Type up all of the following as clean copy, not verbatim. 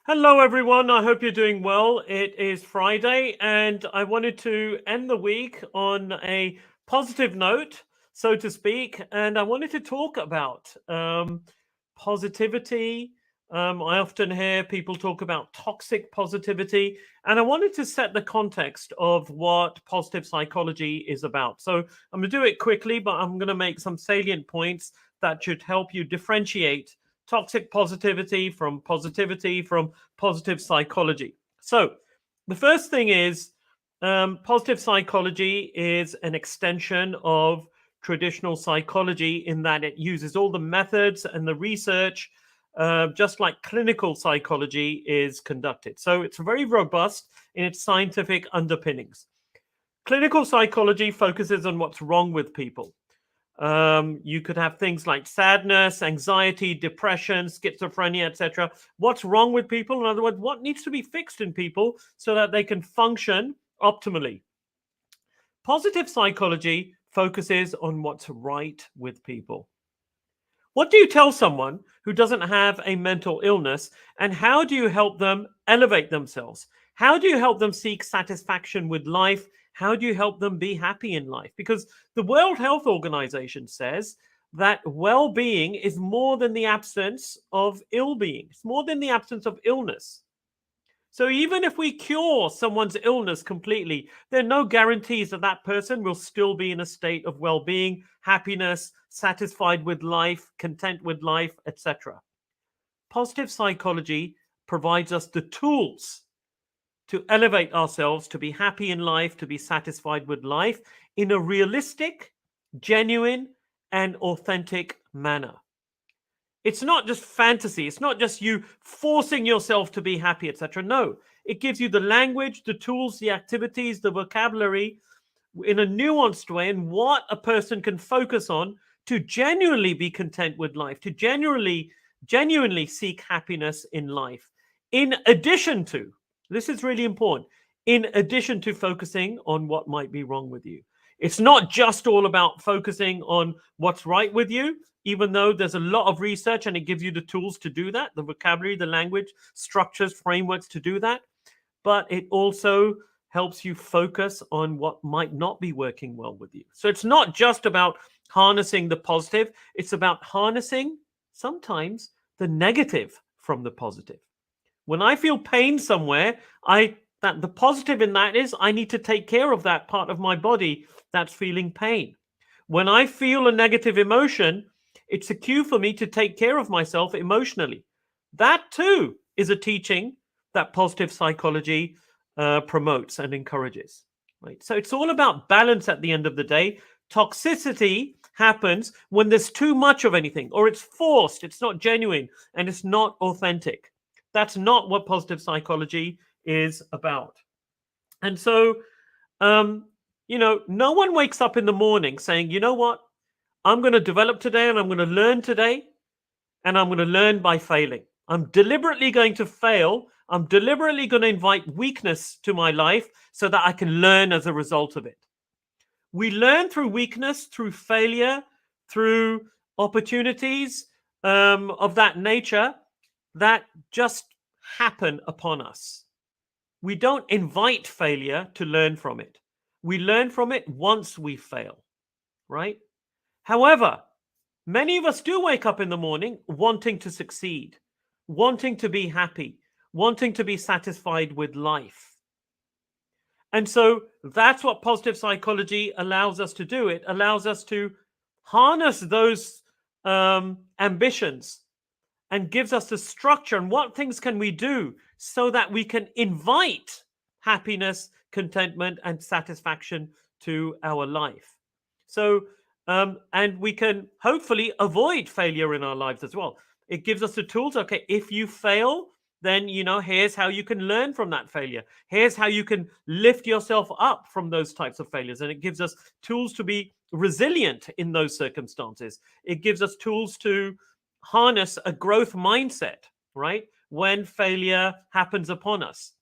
Hello, everyone. I hope you're doing well. It is Friday, and I wanted to end the week on a positive note, so to speak. And I wanted to talk about positivity. I often hear people talk about toxic positivity, and I wanted to set the context of what positive psychology is about. So I'm going to do it quickly, but I'm going to make some salient points that should help you differentiate toxic positivity from positive psychology. So, the first thing is positive psychology is an extension of traditional psychology in that it uses all the methods and the research, just like clinical psychology is conducted. So, it's very robust in its scientific underpinnings. Clinical psychology focuses on what's wrong with people. You could have things like sadness, anxiety, depression, schizophrenia, etc. What's wrong with people? In other words, what needs to be fixed in people so that they can function optimally? Positive psychology focuses on what's right with people. What do you tell someone who doesn't have a mental illness, and how do you help them elevate themselves? How do you help them seek satisfaction with life? How do you help them be happy in life? Because the World Health Organization says that well being is more than the absence of ill being, it's more than the absence of illness. So even if we cure someone's illness completely, there are no guarantees that that person will still be in a state of well-being, happiness, satisfied with life, content with life, etc. Positive psychology provides us the tools to elevate ourselves, to be happy in life, to be satisfied with life in a realistic, genuine, and authentic manner. It's not just fantasy. It's not just you forcing yourself to be happy, etc. No, it gives you the language, the tools, the activities, the vocabulary in a nuanced way, and what a person can focus on to genuinely be content with life, to genuinely seek happiness in life. In addition to, this is really important, in addition to focusing on what might be wrong with you. It's not just all about focusing on what's right with you, even though there's a lot of research and it gives you the tools to do that, the vocabulary, the language, structures, frameworks to do that. But it also helps you focus on what might not be working well with you. So it's not just about harnessing the positive, it's about harnessing sometimes the negative from the positive. When I feel pain somewhere, the positive in that is I need to take care of that part of my body that's feeling pain. When I feel a negative emotion, it's a cue for me to take care of myself emotionally. That too is a teaching that positive psychology promotes and encourages. Right? So it's all about balance at the end of the day. Toxicity happens when there's too much of anything, or it's forced, it's not genuine, and it's not authentic. That's not what positive psychology is about. And so, no one wakes up in the morning saying, you know what, I'm going to develop today and I'm going to learn today, and I'm going to learn by failing. I'm deliberately going to fail. I'm deliberately going to invite weakness to my life so that I can learn as a result of it. We learn through weakness, through failure, through opportunities of that nature that just happen upon us. We don't invite failure to learn from it. We learn from it once we fail, right? However, many of us do wake up in the morning wanting to succeed, wanting to be happy, wanting to be satisfied with life. And so that's what positive psychology allows us to do. It allows us to harness those ambitions and gives us the structure and what things can we do so that we can invite happiness, contentment, and satisfaction to our life. So, and we can hopefully avoid failure in our lives as well. It gives us the tools. Okay, if you fail, then here's how you can learn from that failure. Here's how you can lift yourself up from those types of failures. And it gives us tools to be resilient in those circumstances. It gives us tools to harness a growth mindset, right? When failure happens upon us.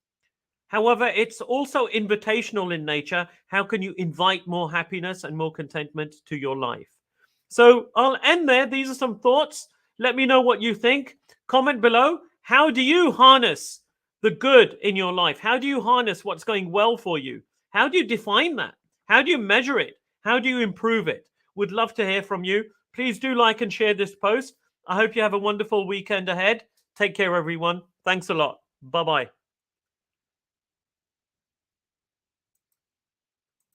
However, it's also invitational in nature. How can you invite more happiness and more contentment to your life? So I'll end there. These are some thoughts. Let me know what you think. Comment below. how do you harness the good in your life? How do you harness what's going well for you? How do you define that? How do you measure it? How do you improve it? Would love to hear from you. Please do like and share this post. I hope you have a wonderful weekend ahead. Take care, everyone. Thanks a lot. Bye-bye.